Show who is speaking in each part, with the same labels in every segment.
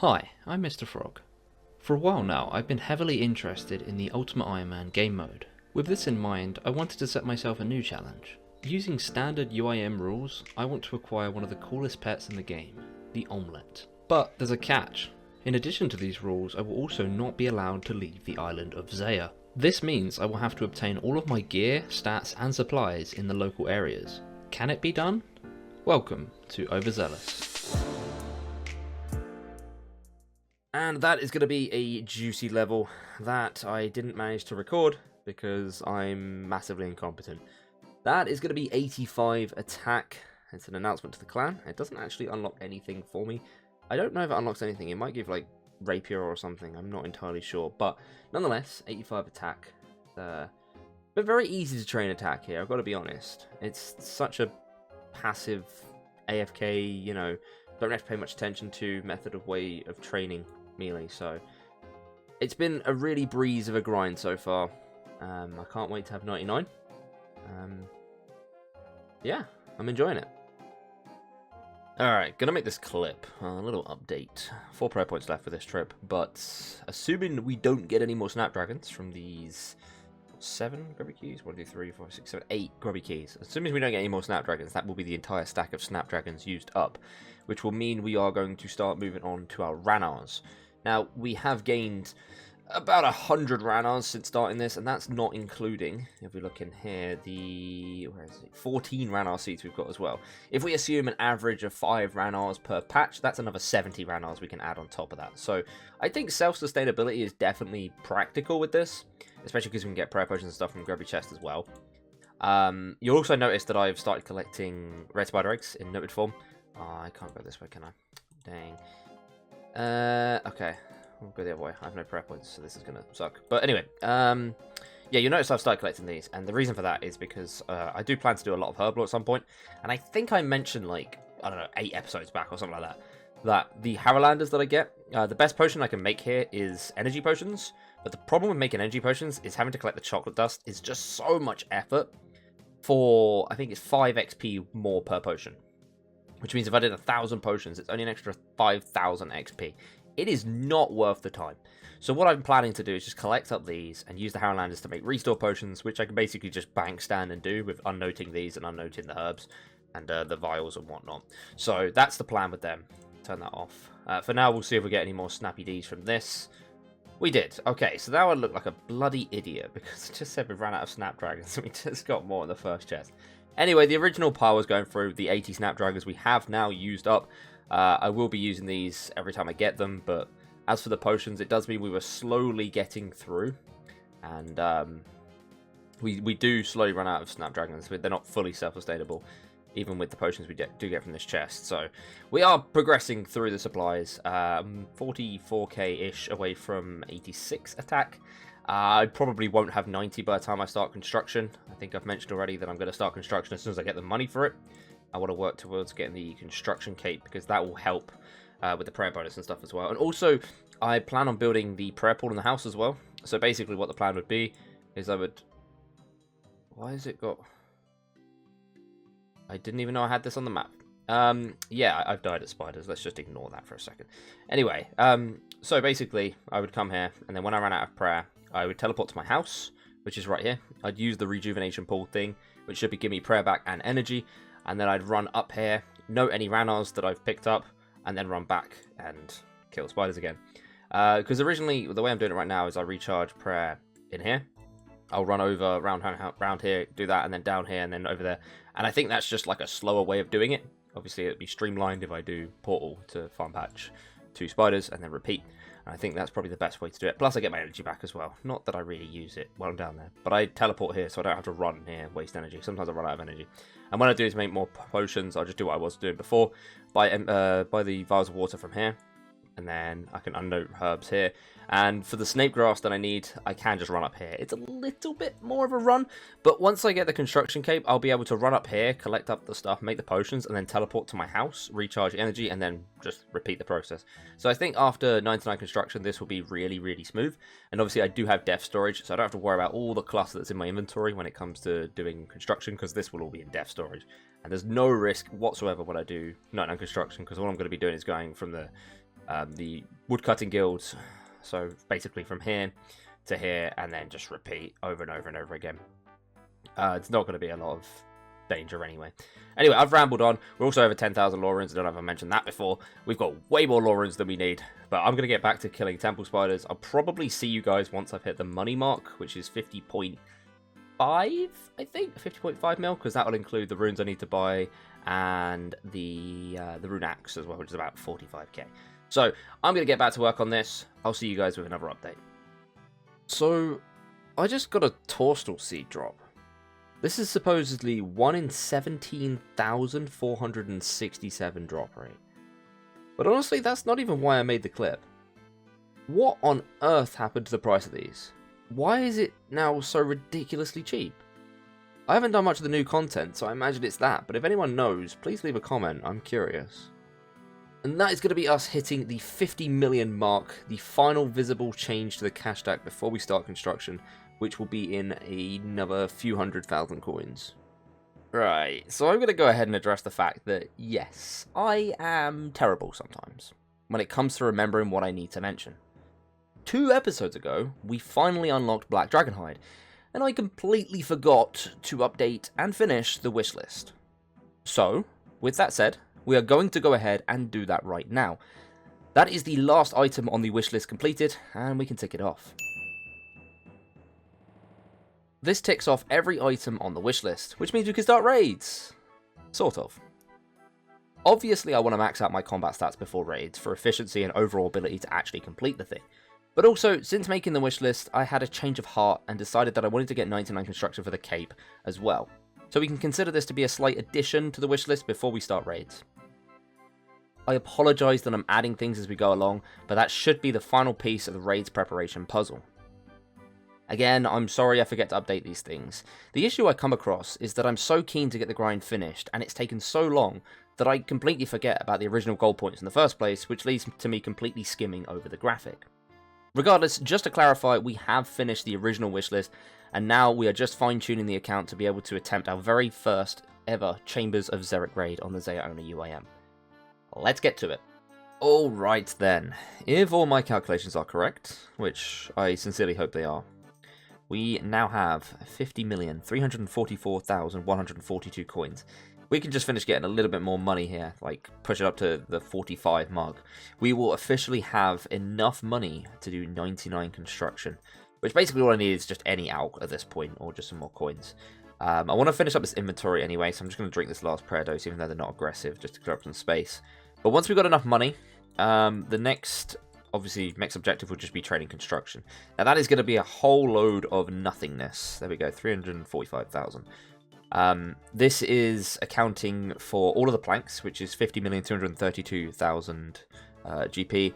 Speaker 1: Hi, I'm Mr. Frog. For a while now, I've been heavily interested in the Ultimate Iron Man game mode. With this in mind, I wanted to set myself a new challenge. Using standard UIM rules, I want to acquire one of the coolest pets in the game, the Amulet. But there's a catch. In addition to these rules, I will also not be allowed to leave the island of Zeah. This means I will have to obtain all of my gear, stats and supplies in the local areas. Can it be done? Welcome to Overzeahlous. And that is going to be a juicy level that I didn't manage to record because I'm massively incompetent. That is going to be 85 attack. It's an announcement to the clan. It doesn't actually unlock anything for me. I don't know if it unlocks anything. It might give like rapier or something. I'm not entirely sure. But nonetheless, 85 attack. But very easy to train attack here, I've got to be honest. It's such a passive AFK, you know, don't have to pay much attention to method of way of training melee, so it's been a really breeze of a grind so far. I can't wait to have 99. Yeah, I'm enjoying it. Alright, gonna make this clip a little update. 4 prayer points left for this trip, but assuming we don't get any more snapdragons from these 7 grubby keys, 1, 2, 3, 4, 6, 7, 8 grubby keys. Assuming we don't get any more snapdragons, that will be the entire stack of snapdragons used up, which will mean we are going to start moving on to our Ranars. Now, we have gained about 100 Ranars since starting this, and that's not including, if we look in here, the 14 Ranar seats we've got as well. If we assume an average of 5 Ranars per patch, that's another 70 Ranars we can add on top of that. So I think self-sustainability is definitely practical with this, especially because we can get prayer potions and stuff from Grubby Chest as well. You'll also notice that I've started collecting red spider eggs in noted form. I can't go this way, can I? Dang. Okay. We'll go the other way. I have no prayer points, so this is going to suck. But anyway, yeah, you'll notice I've started collecting these, and the reason for that is because I do plan to do a lot of Herblore at some point, and I think I mentioned, like, I don't know, 8 episodes back or something like that, that the Harrowlanders that I get, the best potion I can make here is energy potions, but the problem with making energy potions is having to collect the chocolate dust is just so much effort for, I think it's 5 XP more per potion. Which means if I did 1,000 potions, it's only an extra 5,000 XP. It is not worth the time. So what I'm planning to do is just collect up these and use the Harrowlanders to make restore potions, which I can basically just bank stand and do with unnoting these and unnoting the herbs and the vials and whatnot. So that's the plan with them. Turn that off. For now, we'll see if we get any more Snappy Ds from this. We did. Okay, so now I look like a bloody idiot because it just said we ran out of Snapdragons and we just got more in the first chest. Anyway, the original pile was going through the 80 Snapdragons we have now used up. I will be using these every time I get them, but as for the potions, it does mean we were slowly getting through. And we do slowly run out of Snapdragons, but they're not fully self-sustainable, even with the potions we do get from this chest. So we are progressing through the supplies, 44k-ish away from 86 attack. I probably won't have 90 by the time I start construction. I think I've mentioned already that I'm going to start construction as soon as I get the money for it. I want to work towards getting the construction cape because that will help with the prayer bonus and stuff as well. And also, I plan on building the prayer pool in the house as well. So basically what the plan would be is I would... Why has it got... I didn't even know I had this on the map. Yeah, I've died at spiders. Let's just ignore that for a second. Anyway, so basically, I would come here, and then when I ran out of prayer, I would teleport to my house, which is right here. I'd use the rejuvenation pool thing, which should be giving me prayer back and energy, and then I'd run up here, note any Ranars that I've picked up, and then run back and kill spiders again. Because originally, the way I'm doing it right now is I recharge prayer in here. I'll run over around here, do that, and then down here, and then over there. And I think that's just like a slower way of doing it. Obviously, it'd be streamlined if I do portal to farm patch 2 spiders and then repeat. And I think that's probably the best way to do it. Plus, I get my energy back as well. Not that I really use it while I'm down there, but I teleport here, so I don't have to run here, waste energy. Sometimes I run out of energy. And what I do is make more potions. I'll just do what I was doing before. Buy the vials of water from here. And then I can unnote herbs here. And for the snake grass that I need, I can just run up here. It's a little bit more of a run, but once I get the construction cape, I'll be able to run up here, collect up the stuff, make the potions, and then teleport to my house, recharge energy, and then just repeat the process. So I think after 99 construction, this will be really, really smooth. And obviously I do have depth storage, so I don't have to worry about all the clutter that's in my inventory when it comes to doing construction, because this will all be in depth storage. And there's no risk whatsoever when I do 99 construction, because all I'm going to be doing is going from the the woodcutting guilds. So basically from here to here, and then just repeat over and over and over again. It's not going to be a lot of danger anyway. Anyway, I've rambled on. We're also over 10,000 lore runes. I don't know if I mentioned that before. We've got way more lore runes than we need. But I'm going to get back to killing temple spiders. I'll probably see you guys once I've hit the money mark, which is 50.5, I think? 50.5 mil, because that will include the runes I need to buy and the rune axe as well, which is about 45k. So I'm going to get back to work on this. I'll see you guys with another update. So I just got a Torstal Seed drop. This is supposedly 1 in 17,467 drop rate. But honestly, that's not even why I made the clip. What on earth happened to the price of these? Why is it now so ridiculously cheap? I haven't done much of the new content, so I imagine it's that, but if anyone knows, please leave a comment, I'm curious. And that is going to be us hitting the 50 million mark, the final visible change to the cash stack before we start construction, which will be in another few 100,000 coins. Right, so I'm going to go ahead and address the fact that, yes, I am terrible sometimes when it comes to remembering what I need to mention. 2 episodes ago, we finally unlocked Black Dragonhide, and I completely forgot to update and finish the wish list. So, with that said, we are going to go ahead and do that right now. That is the last item on the wish list completed, and we can tick it off. This ticks off every item on the wish list, which means we can start raids. Sort of. Obviously, I want to max out my combat stats before raids for efficiency and overall ability to actually complete the thing. But also, since making the wish list, I had a change of heart and decided that I wanted to get 99 construction for the cape as well. So we can consider this to be a slight addition to the wish list before we start raids. I apologise that I'm adding things as we go along, but that should be the final piece of the raids preparation puzzle. Again, I'm sorry I forget to update these things. The issue I come across is that I'm so keen to get the grind finished, and it's taken so long that I completely forget about the original goal points in the first place, which leads to me completely skimming over the graphic. Regardless, just to clarify, we have finished the original wishlist, and now we are just fine-tuning the account to be able to attempt our very first ever Chambers of Xeric raid on the Zeah owner UIM. Let's get to it. Alright then, if all my calculations are correct, which I sincerely hope they are, we now have 50,344,142 coins. We can just finish getting a little bit more money here, like push it up to the 45 mark. We will officially have enough money to do 99 construction, which basically all I need is just any alch at this point, or just some more coins. I want to finish up this inventory anyway, so I'm just going to drink this last prayer dose, even though they're not aggressive, just to clear up some space. But once we've got enough money, the next objective will just be training construction. Now that is going to be a whole load of nothingness. There we go, 345,000. This is accounting for all of the planks, which is 50,232,000 GP,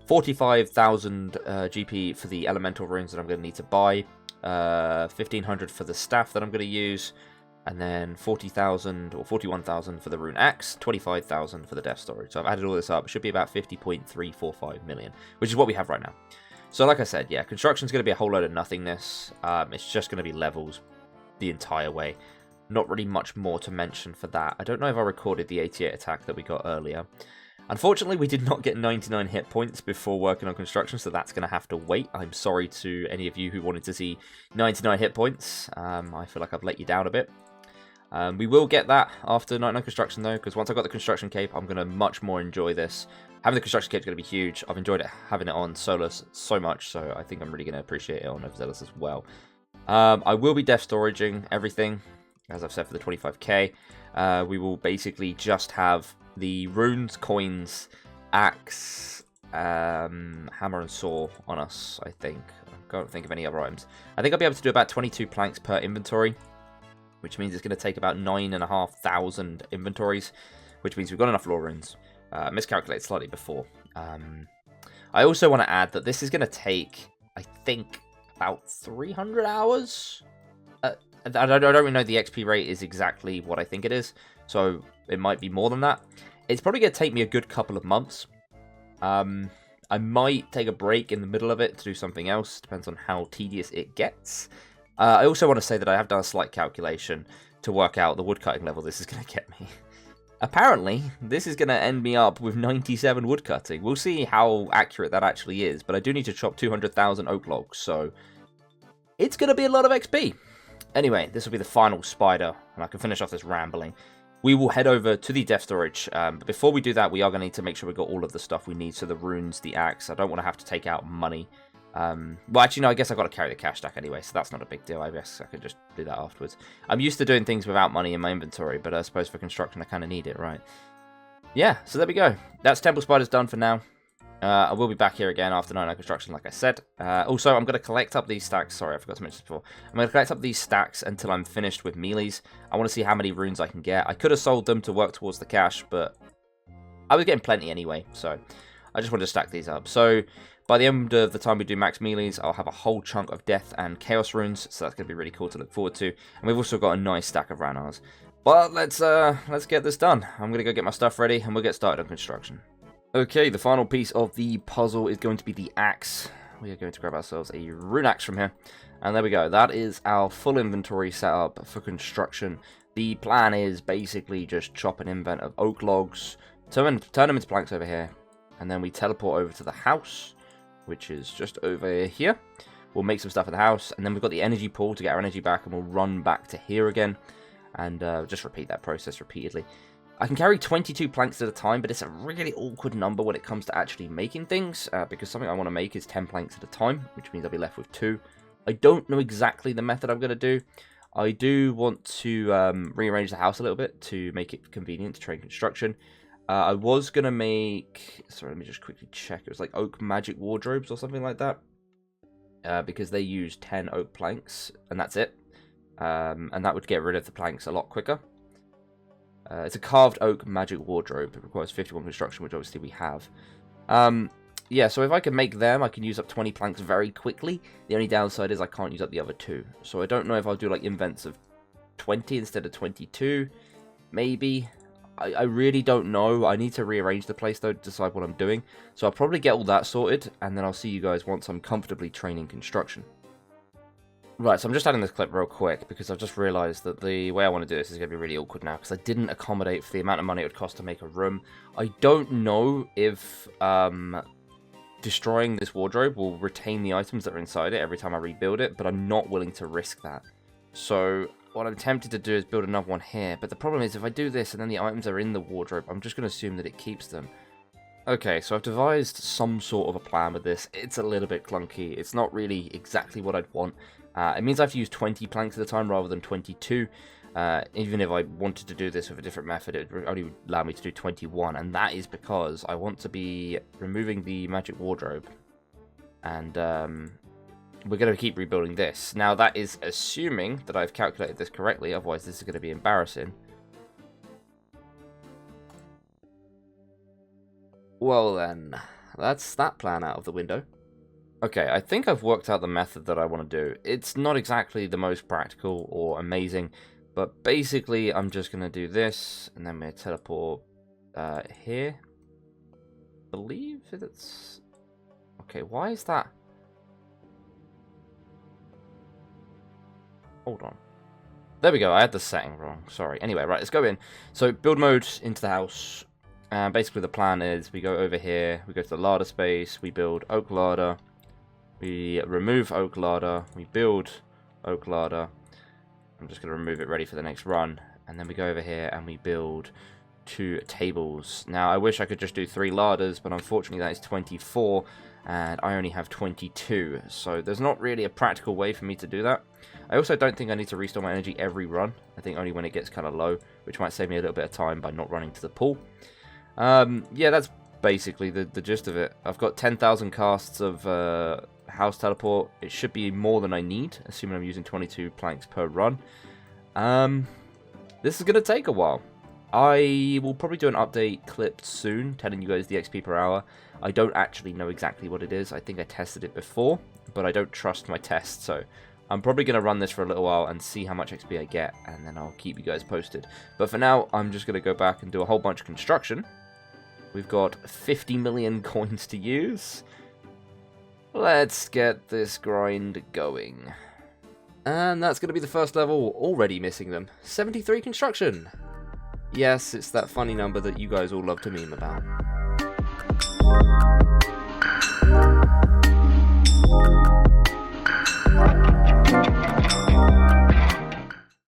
Speaker 1: 45,000 GP for the elemental runes that I'm going to need to buy, 1,500 for the staff that I'm going to use, and then 40,000 or 41,000 for the rune axe, 25,000 for the death storage. So I've added all this up. It should be about 50.345 million, which is what we have right now. So like I said, yeah, construction's going to be a whole load of nothingness. It's just going to be levels the entire way. Not really much more to mention for that. I don't know if I recorded the 88 attack that we got earlier. Unfortunately, we did not get 99 hit points before working on construction, so that's going to have to wait. I'm sorry to any of you who wanted to see 99 hit points. I feel like I've let you down a bit. We will get that after 99 construction, though, because once I've got the construction cape, I'm going to much more enjoy this. Having the construction cape is going to be huge. I've enjoyed it having it on Solus so much, so I think I'm really going to appreciate it on Overzealous as well. I will be death storaging everything, as I've said, for the 25k. We will basically just have the runes, coins, axe, hammer and saw on us, I think. I can't think of any other items. I think I'll be able to do about 22 planks per inventory, which means it's going to take about 9,500 inventories, which means we've got enough lore runes. Miscalculated slightly before. I also want to add that this is going to take, I think, about 300 hours. I don't really know the XP rate is exactly what I think it is, so it might be more than that. It's probably going to take me a good couple of months. I might take a break in the middle of it to do something else, depends on how tedious it gets. I also want to say that I have done a slight calculation to work out the woodcutting level this is going to get me. Apparently, this is going to end me up with 97 woodcutting. We'll see how accurate that actually is, but I do need to chop 200,000 oak logs, so it's going to be a lot of XP. Anyway, this will be the final spider, and I can finish off this rambling. We will head over to the death storage, but before we do that, we are going to need to make sure we've got all of the stuff we need, so the runes, the axe. I don't want to have to take out money. Well, actually, no, I guess I've got to carry the cash stack anyway, so that's not a big deal. I guess I could just do that afterwards. I'm used to doing things without money in my inventory, but I suppose for construction I kind of need it, right? Yeah, so there we go. That's Temple Spiders done for now. I will be back here again after 9 construction, like I said. Also, I'm going to collect up these stacks. Sorry, I forgot to mention this before. I'm going to collect up these stacks until I'm finished with melees. I want to see how many runes I can get. I could have sold them to work towards the cash, but I was getting plenty anyway, so I just wanted to stack these up. So by the end of the time we do max melees, I'll have a whole chunk of death and chaos runes, so that's going to be really cool to look forward to. And we've also got a nice stack of Ranars. But let's get this done. I'm going to go get my stuff ready, and we'll get started on construction. Okay, the final piece of the puzzle is going to be the axe. We are going to grab ourselves a rune axe from here. And there we go. That is our full inventory set up for construction. The plan is basically just chop an invent of oak logs, turn them into planks over here, and then we teleport over to the house, which is just over here. We'll make some stuff in the house, and then we've got the energy pool to get our energy back, and we'll run back to here again, and just repeat that process repeatedly. I can carry 22 planks at a time, but it's a really awkward number when it comes to actually making things, because something I want to make is 10 planks at a time, which means I'll be left with 2. I don't know exactly the method I'm going to do. I do want to rearrange the house a little bit to make it convenient to train construction. I was going to make... Sorry, let me just quickly check. It was like oak magic wardrobes or something like that, because they use 10 oak planks, and that's it. And that would get rid of the planks a lot quicker. It's a carved oak magic wardrobe. It requires 51 construction, which obviously we have. Yeah, so if I can make them, I can use up 20 planks very quickly. The only downside is I can't use up the other 2. So I don't know if I'll do like invents of 20 instead of 22. Maybe. I really don't know. I need to rearrange the place though to decide what I'm doing. So I'll probably get all that sorted, and then I'll see you guys once I'm comfortably training construction. Right, so I'm just adding this clip real quick because I've just realised that the way I want to do this is going to be really awkward now because I didn't accommodate for the amount of money it would cost to make a room. I don't know if destroying this wardrobe will retain the items that are inside it every time I rebuild it, but I'm not willing to risk that. So what I'm tempted to do is build another one here, but the problem is if I do this and then the items are in the wardrobe, I'm just going to assume that it keeps them. Okay, so I've devised some sort of a plan with this. It's a little bit clunky. It's not really exactly what I'd want. It means I have to use 20 planks at a time rather than 22. Even if I wanted to do this with a different method, it would only allow me to do 21. And that is because I want to be removing the magic wardrobe. And we're going to keep rebuilding this. Now, that is assuming that I've calculated this correctly. Otherwise, this is going to be embarrassing. Well, then, that's that plan out of the window. Okay, I think I've worked out the method that I want to do. It's not exactly the most practical or amazing, but basically I'm just going to do this, and then I'm going to teleport here. I believe it's... Okay, why is that? Hold on. There we go, I had the setting wrong, sorry. Anyway, right, let's go in. So, build mode into the house. Basically the plan is we go over here, we go to the larder space, we build oak larder. We remove oak larder, we build oak larder. I'm just going to remove it ready for the next run. And then we go over here and we build 2 tables. Now, I wish I could just do 3 larders, but unfortunately that is 24, and I only have 22. So there's not really a practical way for me to do that. I also don't think I need to restore my energy every run. I think only when it gets kind of low, which might save me a little bit of time by not running to the pool. Yeah, that's basically the gist of it. I've got 10,000 casts of house teleport. It should be more than I need, assuming I'm using 22 planks per run. This is going to take a while. I will probably do an update clip soon, telling you guys the XP per hour. I don't actually know exactly what it is. I think I tested it before, but I don't trust my tests, so I'm probably going to run this for a little while and see how much XP I get, and then I'll keep you guys posted. But for now, I'm just going to go back and do a whole bunch of construction. We've got 50 million coins to use. Let's get this grind going. And that's going to be the first level, already missing them. 73 construction. Yes, it's that funny number that you guys all love to meme about.